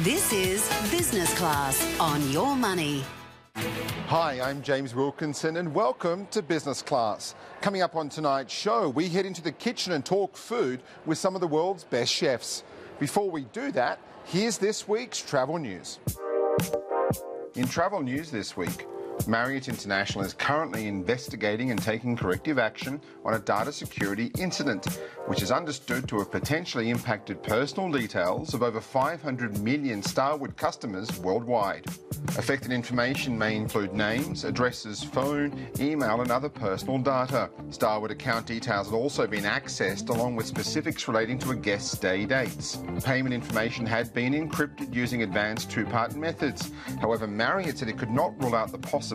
This is Business Class on Your Money. Hi, I'm James Wilkinson and welcome to Business Class. Coming up on tonight's show, we head into the kitchen and talk food with some of the world's best chefs. Before we do that, here's this week's travel news. In travel news this week, Marriott International is currently investigating and taking corrective action on a data security incident, which is understood to have potentially impacted personal details of over 500 million Starwood customers worldwide. Affected information may include names, addresses, phone, email and other personal data. Starwood account details have also been accessed along with specifics relating to a guest's stay dates. Payment information had been encrypted using advanced two-part methods. However, Marriott said it could not rule out the possibility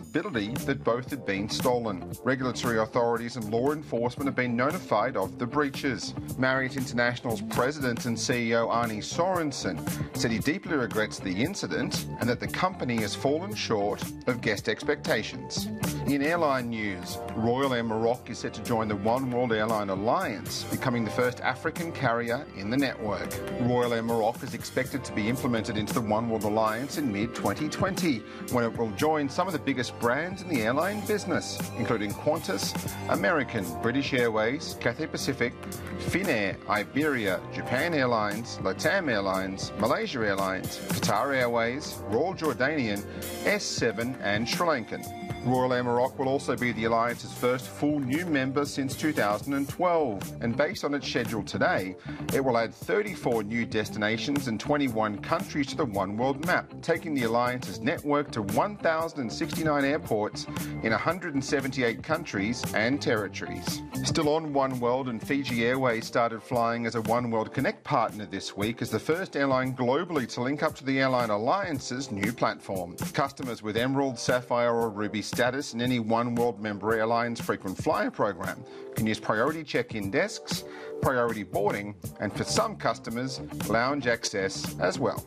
that both had been stolen. Regulatory authorities and law enforcement have been notified of the breaches. Marriott International's president and CEO Arne Sorensen said he deeply regrets the incident and that the company has fallen short of guest expectations. In airline news, Royal Air Maroc is set to join the One World Airline Alliance, becoming the first African carrier in the network. Royal Air Maroc is expected to be implemented into the One World Alliance in mid-2020, when it will join some of the biggest brands in the airline business, including Qantas, American, British Airways, Cathay Pacific, Finnair, Iberia, Japan Airlines, LATAM Airlines, Malaysia Airlines, Qatar Airways, Royal Jordanian, S7 and Sri Lankan. Royal Air Maroc will also be the Alliance's first full new member since 2012, and based on its schedule today, it will add 34 new destinations and 21 countries to the One World map, taking the Alliance's network to 1,069 airports in 178 countries and territories. Still on One World, and Fiji Airways started flying as a One World Connect partner this week as the first airline globally to link up to the Airline Alliance's new platform. Customers with Emerald, Sapphire or Ruby status in any One World member airline's frequent flyer program can use priority check-in desks, priority boarding, and for some customers, lounge access as well.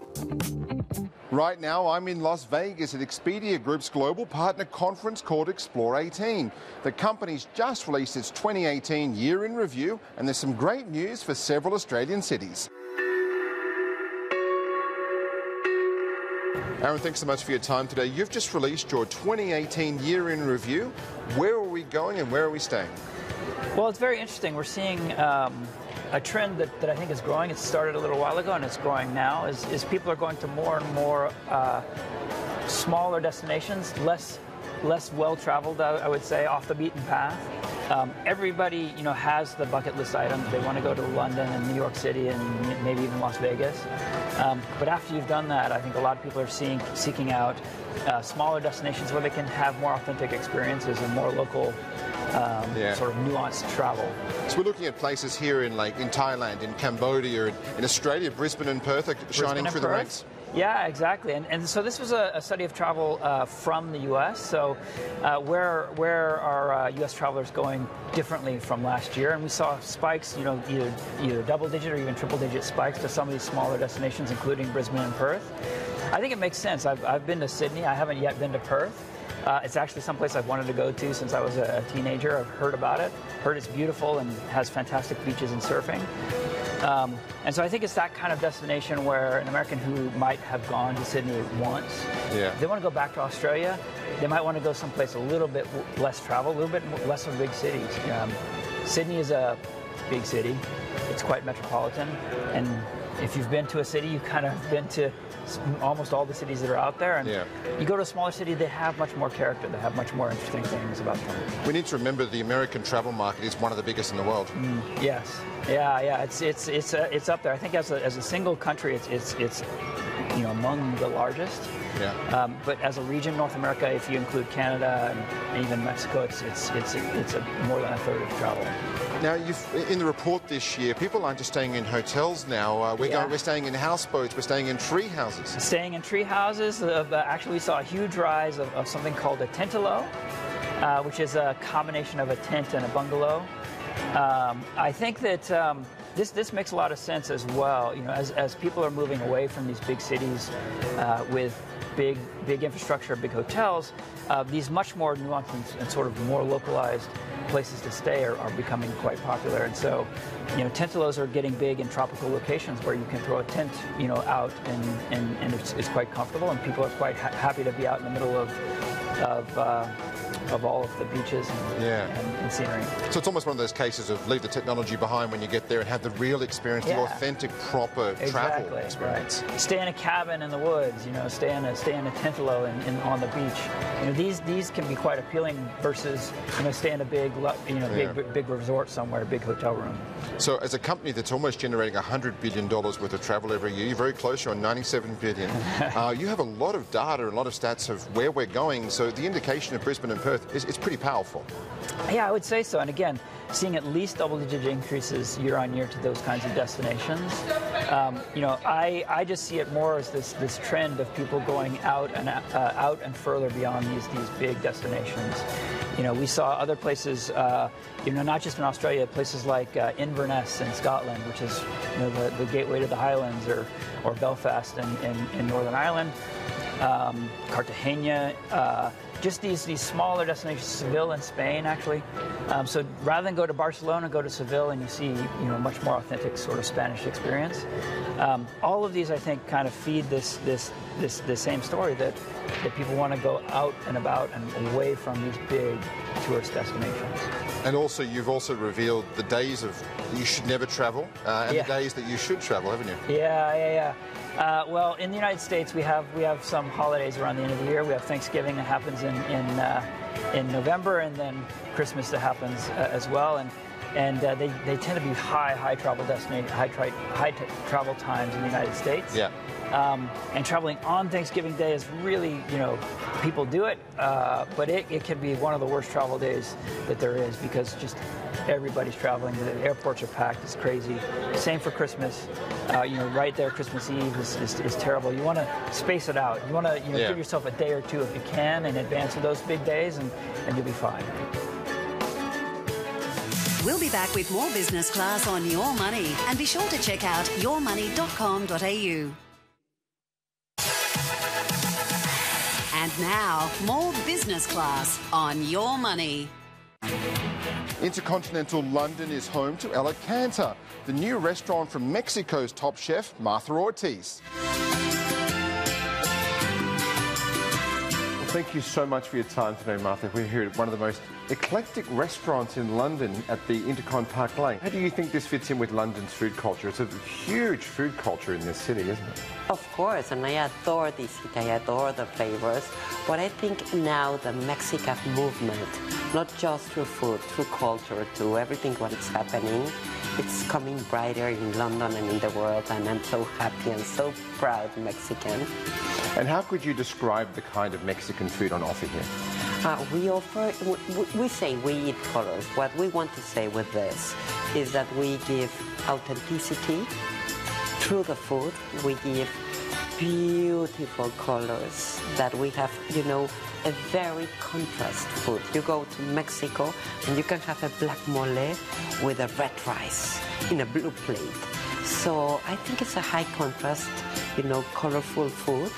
Right now, I'm in Las Vegas at Expedia Group's global partner conference called Explore 18. The company's just released its 2018 year in review, and there's some great news for several Australian cities. Aaron, thanks so much for your time today. You've just released your 2018 year in review. Where are we going and where are we staying? Well, it's very interesting. We're seeing a trend that I think is growing. It started a little while ago and it's growing now, is people are going to more and more smaller destinations, less well-traveled, I would say, off the beaten path. Everybody, has the bucket list items. They want to go to London and New York City and maybe even Las Vegas. But after you've done that, I think a lot of people are seeking out smaller destinations where they can have more authentic experiences and more local sort of nuanced travel. So we're looking at places here in Thailand, in Cambodia, in Australia, Brisbane and Perth are shining through the ranks. Yeah, exactly. And so this was a study of travel from the U.S. So where are U.S. travelers going differently from last year? And we saw spikes, either double-digit or even triple-digit spikes to some of these smaller destinations, including Brisbane and Perth. I think it makes sense. I've been to Sydney. I haven't yet been to Perth. It's actually someplace I've wanted to go to since I was a teenager. I've heard about it, heard it's beautiful and has fantastic beaches and surfing. And so I think it's that kind of destination where an American who might have gone to Sydney once, if they want to go back to Australia, they might want to go someplace a little bit less travel, a little bit less of big cities. Sydney is a big city. It's quite metropolitan. And if you've been to a city, you've kind of been to almost all the cities that are out there. And you go to a smaller city, they have much more character. They have much more interesting things about them. We need to remember the American travel market is one of the biggest in the world. Yes. Yeah. It's up there. I think as a single country, it's among the largest. Yeah. But as a region, North America, if you include Canada and even Mexico, it's more than a third of travel. Now, in the report this year, people aren't just staying in hotels now. We're staying in houseboats. We're staying in tree houses. Staying in tree houses. Actually, we saw a huge rise of something called a tentalo, which is a combination of a tent and a bungalow. I think that this makes a lot of sense as well. As people are moving away from these big cities with big infrastructure, big hotels, these much more nuanced and sort of more localized places to stay are becoming quite popular. And so, tentolos are getting big in tropical locations where you can throw a tent, out and it's quite comfortable, and people are quite happy to be out in the middle of all of the beaches and scenery. So it's almost one of those cases of leave the technology behind when you get there and have the real experience, the authentic, proper travel experience. Right. Stay in a cabin in the woods, stay in a tentolo on the beach. These can be quite appealing versus stay in a big resort somewhere, a big hotel room. So as a company that's almost generating $100 billion worth of travel every year, you're very close, you're on 97 billion. You have a lot of data and a lot of stats of where we're going, so the indication of Brisbane and Perth is pretty powerful. Yeah, I would say so. And again, seeing at least double-digit increases year on year to those kinds of destinations. I just see it more as this trend of people going out and further beyond these big destinations. We saw other places, not just in Australia, places like Inverness in Scotland, which is the gateway to the Highlands, or Belfast in Northern Ireland, Cartagena. Just these smaller destinations, Seville in Spain, actually. So rather than go to Barcelona, go to Seville, and you see, much more authentic sort of Spanish experience. All of these, I think, kind of feed this same story that people want to go out and about and away from these big tourist destinations. And also, you've also revealed the days of you should never travel and the days that you should travel, haven't you? Yeah. Well, in the United States, we have some holidays around the end of the year. We have Thanksgiving that happens in November, and then Christmas that happens as well. And they tend to be high travel travel times in the United States. Yeah. And traveling on Thanksgiving Day is really, people do it, but it can be one of the worst travel days that there is, because just everybody's traveling. The airports are packed. It's crazy. Same for Christmas. Right there, Christmas Eve is terrible. You want to space it out. You want to give yourself a day or two if you can in advance of those big days, and you'll be fine. We'll be back with more Business Class on Your Money, and be sure to check out yourmoney.com.au. And now, more Business Class on Your Money. Intercontinental London is home to Ella Cantor, the new restaurant from Mexico's top chef, Martha Ortiz. Well, thank you so much for your time today, Martha. We're here at one of the most eclectic restaurants in London at the Intercon Park Lane. How do you think this fits in with London's food culture? It's a huge food culture in this city, isn't it? Of course, and I adore this city, I adore the flavors. But I think now the Mexican movement, not just through food, through culture, through everything what is happening, it's coming brighter in London and in the world, and I'm so happy and so proud Mexican. And how could you describe the kind of Mexican food on offer here? We say we eat colors. What we want to say with this is that we give authenticity through the food. We give beautiful colors, that we have, a very contrast food. You go to Mexico and you can have a black mole with a red rice in a blue plate. So I think it's a high contrast, colorful food,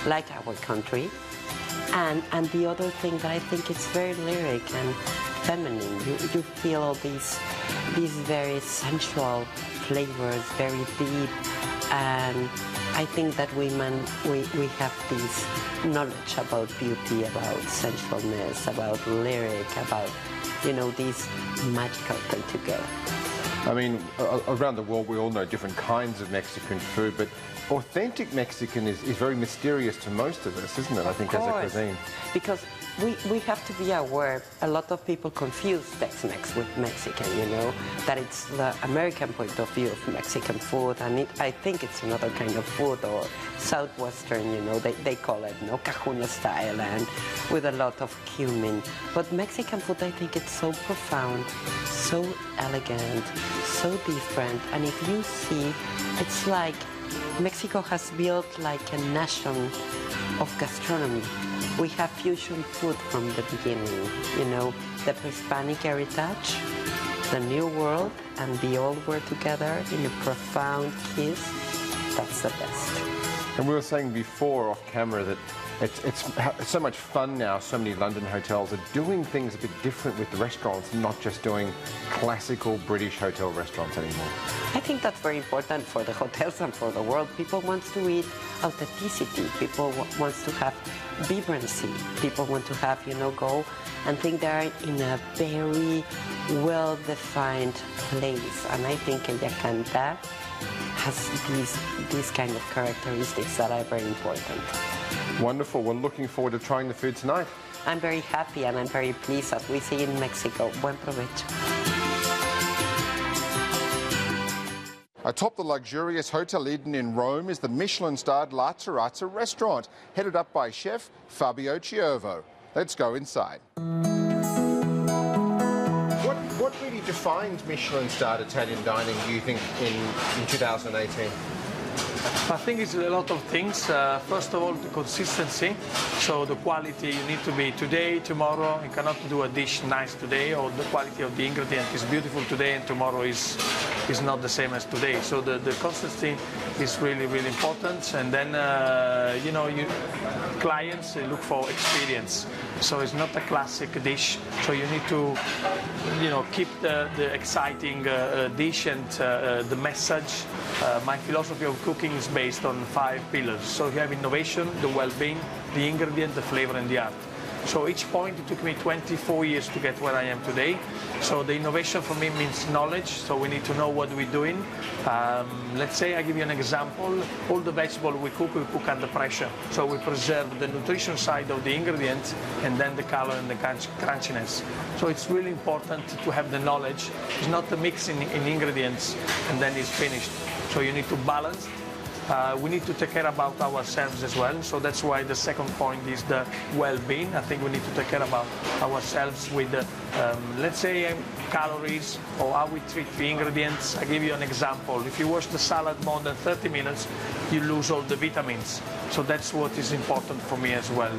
like our country. And the other thing that I think it's very lyric and feminine. You feel all these very sensual flavors, very deep, and I think that women, we have this knowledge about beauty, about sensualness, about lyric, about, this magical thing to go. I mean, around the world we all know different kinds of Mexican food, but authentic Mexican is very mysterious to most of us, isn't it, I think, as a cuisine? Because we have to be aware, a lot of people confuse Tex-Mex with Mexican, that it's the American point of view of Mexican food, and I think it's another kind of food, or Southwestern, they call it, Cajuna style, and with a lot of cumin. But Mexican food, I think it's so profound, so elegant, so different, and if you see, it's like Mexico has built like a nation of gastronomy. We have fusion food from the beginning, the Hispanic heritage, the New World, and the Old World together in a profound kiss. That's the best. And we were saying before off camera that It's so much fun now. So many London hotels are doing things a bit different with the restaurants, not just doing classical British hotel restaurants anymore. I think that's very important for the hotels and for the world. People want to eat authenticity. People want to have vibrancy. People want to have, go and think they're in a very well-defined place. And I think El Yacanta has these kind of characteristics that are very important. Wonderful. We're looking forward to trying the food tonight. I'm very happy and I'm very pleased, as we say in Mexico. Buen provecho. Atop the luxurious Hotel Eden in Rome is the Michelin-starred La Terrazza restaurant, headed up by chef Fabio Chiovo. Let's go inside. What really defines Michelin-starred Italian dining, do you think, in 2018? I think it's a lot of things. First of all, the consistency. So the quality, you need to be today, tomorrow. You cannot do a dish nice today, or the quality of the ingredient is beautiful today and tomorrow is not the same as today. So the consistency is really, really important. And then, clients look for experience. So it's not a classic dish. So you need to, keep the exciting dish and the message. My philosophy of cooking is based on 5 pillars. So you have innovation, the well-being, the ingredient, the flavor, and the art. So each point, it took me 24 years to get where I am today. So the innovation for me means knowledge. So we need to know what we're doing. Let's say I give you an example. All the vegetables we cook under pressure. So we preserve the nutrition side of the ingredient and then the color and the crunchiness. So it's really important to have the knowledge. It's not the mixing in ingredients and then it's finished. So you need to balance. We need to take care about ourselves as well. So that's why the second point is the well-being. I think we need to take care about ourselves with, let's say, calories or how we treat the ingredients. I give you an example. If you wash the salad more than 30 minutes, you lose all the vitamins. So that's what is important for me as well.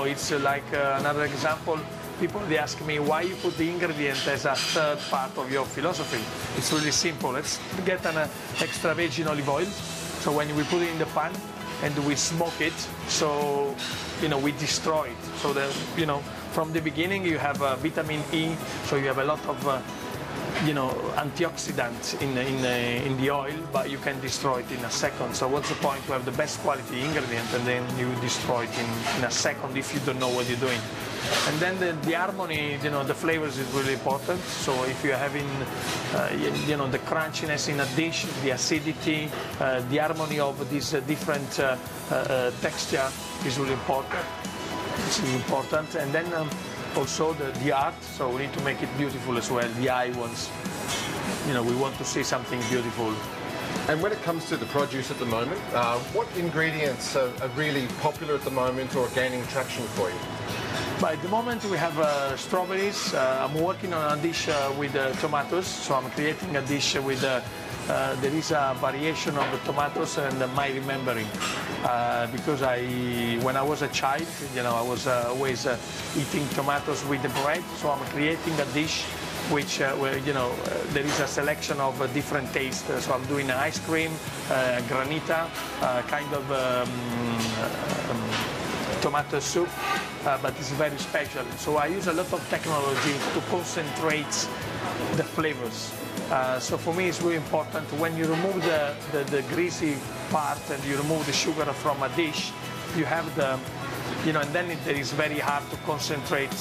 It's like another example. People, they ask me why you put the ingredient as a third part of your philosophy. It's really simple. Let's get an extra virgin olive oil. So when we put it in the pan and we smoke it, so, we destroy it. So, from the beginning you have vitamin E, so you have a lot of, antioxidants in the oil, but you can destroy it in a second. So what's the point to have the best quality ingredient and then you destroy it in a second if you don't know what you're doing? And then the harmony, the flavors is really important. So if you're having, the crunchiness in a dish, the acidity, the harmony of these different texture is really important. It's really important. And then also the art, so we need to make it beautiful as well. The eye wants, we want to see something beautiful. And when it comes to the produce at the moment, what ingredients are really popular at the moment or gaining traction for you? At the moment we have strawberries. I'm working on a dish with tomatoes, so I'm creating a dish with, there is a variation of the tomatoes and my remembering. Because when I was a child, I was always eating tomatoes with the bread, so I'm creating a dish which, where, there is a selection of different tastes. So I'm doing an ice cream, granita, kind of tomato soup, but it's very special. So I use a lot of technology to concentrate the flavors. So for me it's really important when you remove the greasy part and you remove the sugar from a dish, you have the, and then it is very hard to concentrate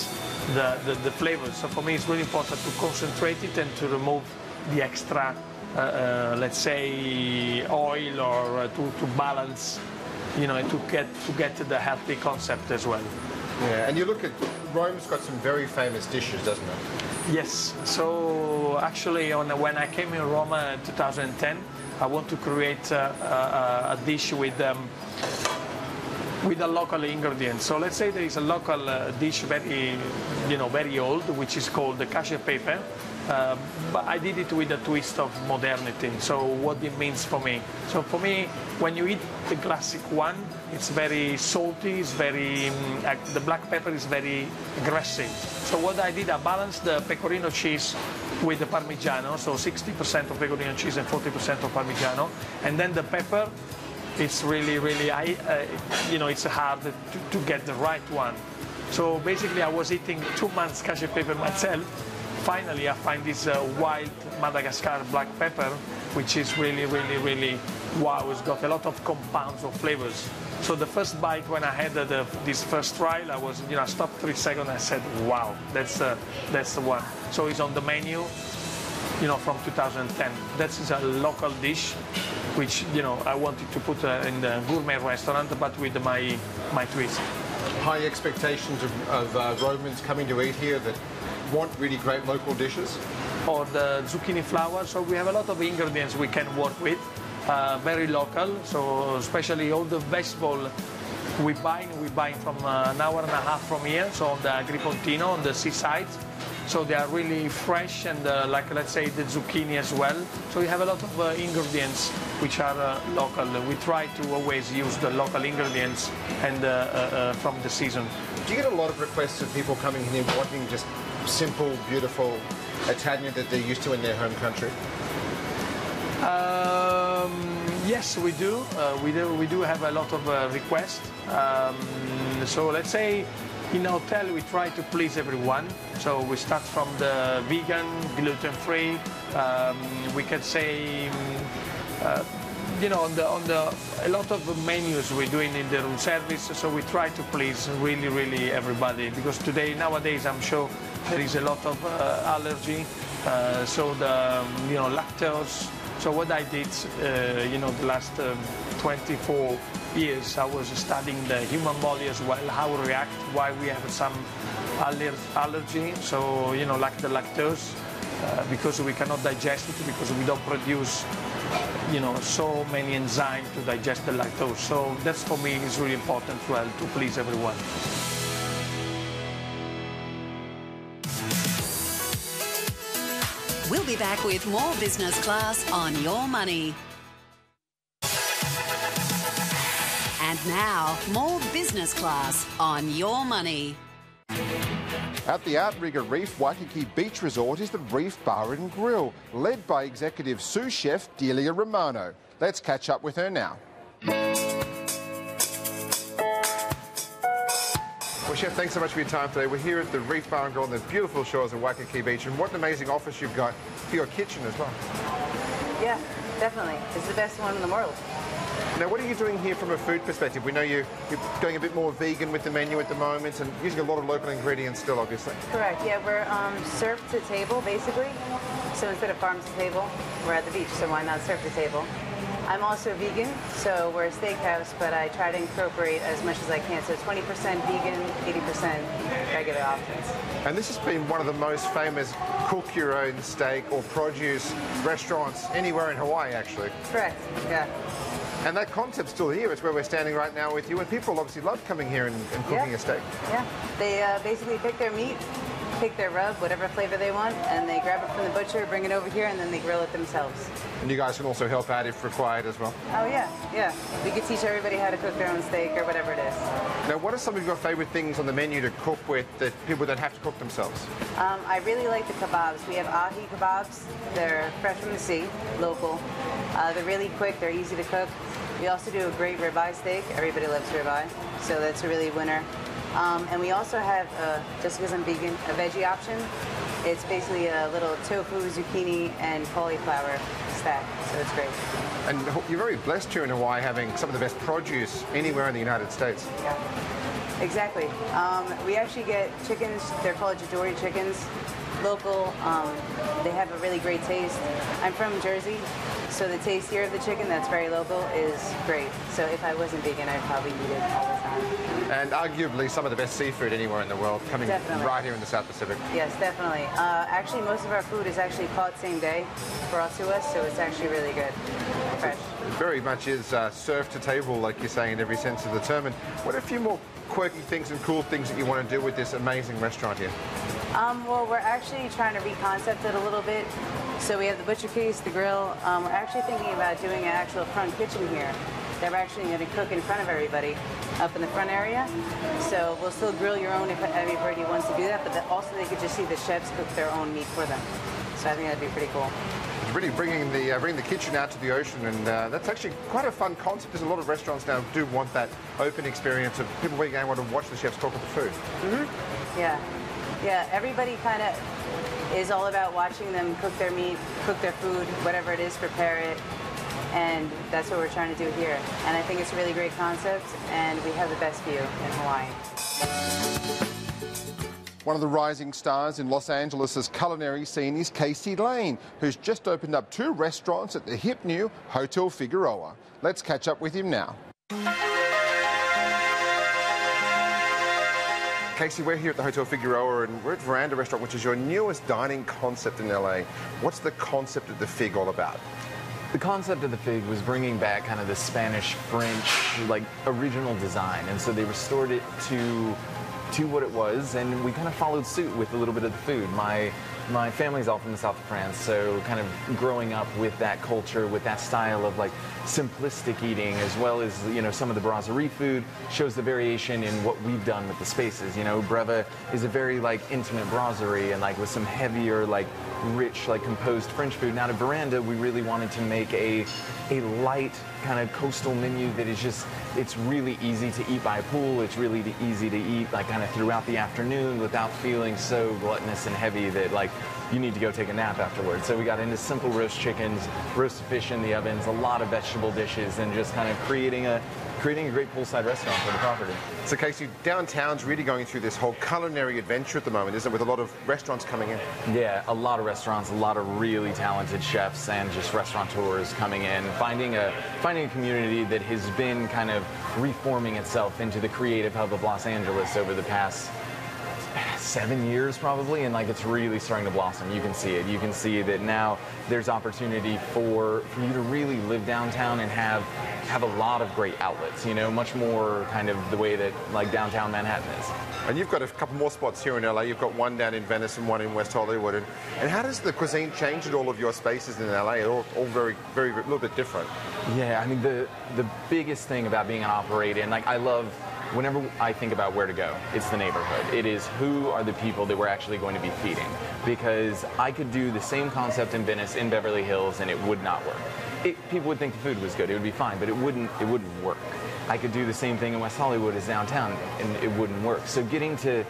the flavors. So for me it's really important to concentrate it and to remove the extra, let's say, oil or to balance, to get the healthy concept as well. Yeah, and you look at, Rome's got some very famous dishes, doesn't it? Yes, so actually when I came in Rome in 2010, I want to create a dish with a local ingredient. So let's say there is a local dish very, very old, which is called the cacio e pepe. But I did it with a twist of modernity. So what it means for me. So for me, when you eat the classic one, it's very salty, it's very, the black pepper is very aggressive. So what I did, I balanced the pecorino cheese with the Parmigiano, so 60% of pecorino cheese and 40% of Parmigiano. And then the pepper it's really, really, it's hard to get the right one. So basically, I was eating 2 months cashew pepper myself. Finally, I find this wild Madagascar black pepper, which is really, really, really wow. It's got a lot of compounds of flavors. So the first bite when I had this first trial, I stopped 3 seconds. I said, wow, that's the one. So it's on the menu, from 2010. That is a local dish, which I wanted to put in the gourmet restaurant, but with my twist. High expectations of Romans coming to eat here that want really great local dishes? Or the zucchini flour. So we have a lot of ingredients we can work with, very local. So especially all the vegetable we buy from an hour and a half from here. So on the Agripontino, on the seaside. So they are really fresh and like let's say the zucchini as well. So we have a lot of ingredients which are local. We try to always use the local ingredients and from the season. Do you get a lot of requests of people coming here wanting just simple, beautiful Italian that they're used to in their home country? Yes, we do. We do have a lot of requests. So let's say in a hotel we try to please everyone. So we start from the vegan, gluten-free. We can say, a lot of menus we're doing in the room service. So we try to please really, really everybody, because nowadays, I'm sure there is a lot of allergy. So the lactose. So what I did, the last 24 years, I was studying the human body as well, how we react, why we have some allergy. So, like the lactose, because we cannot digest it, because we don't produce, so many enzymes to digest the lactose. So that's for me is really important as well, to please everyone. We'll be back with more Business Class on Your Money. And now, more Business Class on Your Money. At the Outrigger Reef Waikiki Beach Resort is the Reef Bar and Grill, led by executive sous chef Delia Romano. Let's catch up with her now. Well, Chef, thanks so much for your time today. We're here at the Reef Bar and Grill on the beautiful shores of Waikiki Beach, and what an amazing office you've got for your kitchen as well. Yeah, definitely. It's the best one in the world. Now, what are you doing here from a food perspective? We know you're going a bit more vegan with the menu at the moment and using a lot of local ingredients still, obviously. Correct. Yeah, we're served to table, basically. So instead of farm to table, we're at the beach, so why not serve to table? I'm also vegan, so we're a steakhouse, but I try to incorporate as much as I can. So 20% vegan, 80% regular options. And this has been one of the most famous cook your own steak or produce restaurants anywhere in Hawaii, actually. Correct, yeah. And that concept's still here. It's where we're standing right now with you, and people obviously love coming here and cooking a steak. Yeah, they basically pick their meat, pick their rub, whatever flavor they want, and they grab it from the butcher, bring it over here, and then they grill it themselves. And you guys can also help out if required as well? Oh, yeah, yeah. We could teach everybody how to cook their own steak or whatever it is. Now, what are some of your favorite things on the menu to cook with that people don't have to cook themselves? I really like the kebabs. We have ahi kebabs. They're fresh from the sea, local. They're really quick. They're easy to cook. We also do a great ribeye steak. Everybody loves ribeye, so that's a really winner. And we also have, just because I'm vegan, a veggie option. It's basically a little tofu, zucchini, and cauliflower stack, so it's great. And you're very blessed here in Hawaii having some of the best produce anywhere in the United States. Yeah, exactly. We actually get chickens, they're called Jadori chickens, local. They have a really great taste. I'm from Jersey, so the taste here of the chicken that's very local is great. So if I wasn't vegan, I'd probably eat it all the time. And arguably some of the best seafood anywhere in the world coming right here in the South Pacific. Yes, definitely. Actually, most of our food is actually caught same day, brought to us, so it's actually really good. Fresh. It very much is served to table, like you're saying, in every sense of the term. And what are a few more quirky things and cool things that you want to do with this amazing restaurant here? Well, we're actually trying to reconcept it a little bit. So we have the butcher case, the grill. We're actually thinking about doing an actual front kitchen here. They're actually going to cook in front of everybody up in the front area. So we'll still grill your own if everybody wants to do that, but also they could just see the chefs cook their own meat for them. So I think that'd be pretty cool. It's really bringing the kitchen out to the ocean, and that's actually quite a fun concept. There's a lot of restaurants now do want that open experience of people being able to watch the chefs talk with the food. Mm-hmm. Yeah, everybody kind of is all about watching them cook their meat, cook their food, whatever it is, prepare it. And that's what we're trying to do here. And I think it's a really great concept, and we have the best view in Hawaii. One of the rising stars in Los Angeles' culinary scene is Casey Lane, who's just opened up 2 restaurants at the hip new Hotel Figueroa. Let's catch up with him now. Casey, we're here at the Hotel Figueroa, and we're at Veranda Restaurant, which is your newest dining concept in LA. What's the concept of the Fig all about? The concept of the Fig was bringing back kind of the Spanish-French, like, original design, and so they restored it to what it was, and we kind of followed suit with a little bit of the food. My family's all from the south of France, so kind of growing up with that culture, with that style of like simplistic eating, as well as, you know, some of the brasserie food shows the variation in what we've done with the spaces. You know, Breva is a very like intimate brasserie, and like with some heavier, like rich, like composed French food. Now to Veranda, we really wanted to make a light kind of coastal menu that is just, it's really easy to eat by a pool. It's really easy to eat like kind of throughout the afternoon without feeling so gluttonous and heavy that like you need to go take a nap afterwards. So we got into simple roast chickens, roasted fish in the ovens, a lot of vegetable dishes, and just kind of creating a great poolside restaurant for the property. So Casey, downtown's really going through this whole culinary adventure at the moment, isn't it, with a lot of restaurants coming in? Yeah, a lot of restaurants, a lot of really talented chefs and just restaurateurs coming in, finding a community that has been kind of reforming itself into the creative hub of Los Angeles over the past 7 years probably, and like it's really starting to blossom. You can see it. You can see that now there's opportunity for you to really live downtown and have a lot of great outlets, you know, much more kind of the way that like downtown Manhattan is. And you've got a couple more spots here in LA. You've got one down in Venice and one in West Hollywood. And how does the cuisine change at all of your spaces in LA? They're all very, very, a little bit different. Yeah, I mean, the biggest thing about being an operator, and like I love, whenever I think about where to go, it's the neighborhood. It is who are the people that we're actually going to be feeding. Because I could do the same concept in Venice, in Beverly Hills, and it would not work. People would think the food was good, it would be fine, but it wouldn't work. I could do the same thing in West Hollywood as downtown, and it wouldn't work. So getting to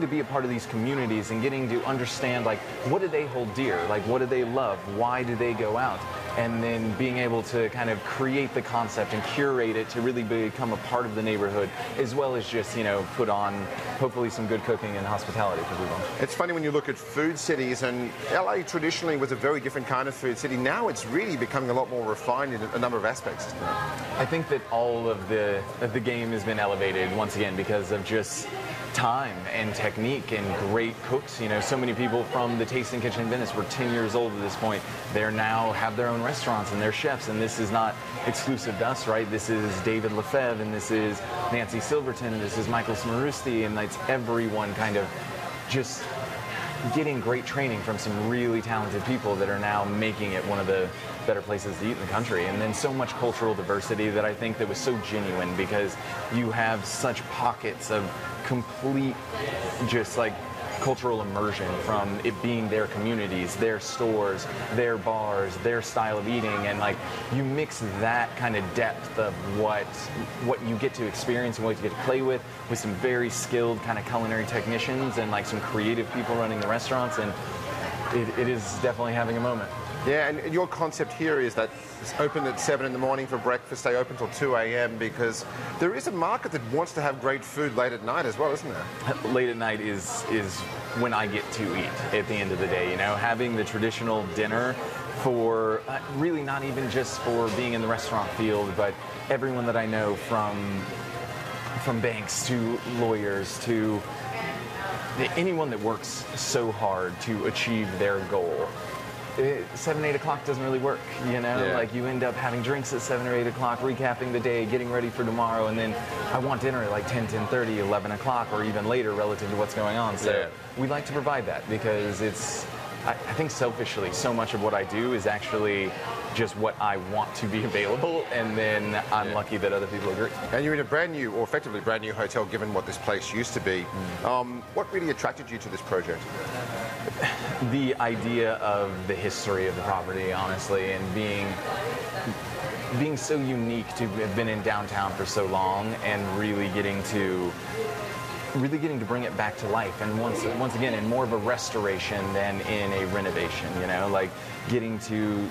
be a part of these communities and getting to understand, like, what do they hold dear? Like, what do they love? Why do they go out? And then being able to kind of create the concept and curate it to really become a part of the neighborhood, as well as just, you know, put on hopefully some good cooking and hospitality for people. It's funny when you look at food cities, and LA traditionally was a very different kind of food city. Now it's really becoming a lot more refined in a number of aspects, isn't it? I think that all of the game has been elevated once again because of just time and technique and great cooks. You know, so many people from the Tasting Kitchen in Venice were 10 years old at this point. They're now have their own restaurants and they're chefs, and this is not exclusive to us, right? This is David Lefebvre, and this is Nancy Silverton, and this is Michael Smarusti, and it's everyone kind of just getting great training from some really talented people that are now making it one of the better places to eat in the country. And then so much cultural diversity that I think that was so genuine, because you have such pockets of complete just like cultural immersion from it being their communities, their stores, their bars, their style of eating, and like you mix that kind of depth of what you get to experience and what you get to play with some very skilled kind of culinary technicians and like some creative people running the restaurants, and it is definitely having a moment. Yeah, and your concept here is that it's open at 7 in the morning for breakfast, stay open till 2 a.m. because there is a market that wants to have great food late at night as well, isn't there? Late at night is when I get to eat at the end of the day, you know, having the traditional dinner for really not even just for being in the restaurant field, but everyone that I know from banks to lawyers to anyone that works so hard to achieve their goal. 7, 8 o'clock doesn't really work, you know? Yeah. Like you end up having drinks at 7 or 8 o'clock, recapping the day, getting ready for tomorrow, and then I want dinner at like 10, 10:30, 11 o'clock, or even later relative to what's going on. So we like to provide that because it's, I think selfishly, so much of what I do is actually just what I want to be available, and then I'm lucky that other people agree. And you're in a brand new, or effectively brand new hotel, given what this place used to be. What really attracted you to this project? the idea of the history of the property, honestly, and being so unique to have been in downtown for so long and really getting to bring it back to life, and once again in more of a restoration than in a renovation, you know, like getting to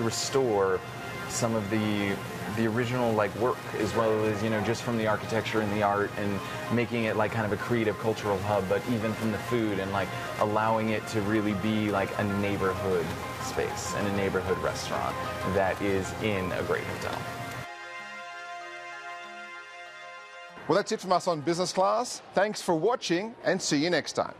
restore some of the original like work, as well as, you know, just from the architecture and the art, and making it like kind of a creative cultural hub, but even from the food, and like allowing it to really be like a neighborhood space and a neighborhood restaurant that is in a great hotel. Well, that's it from us on Business Class. Thanks for watching, and see you next time.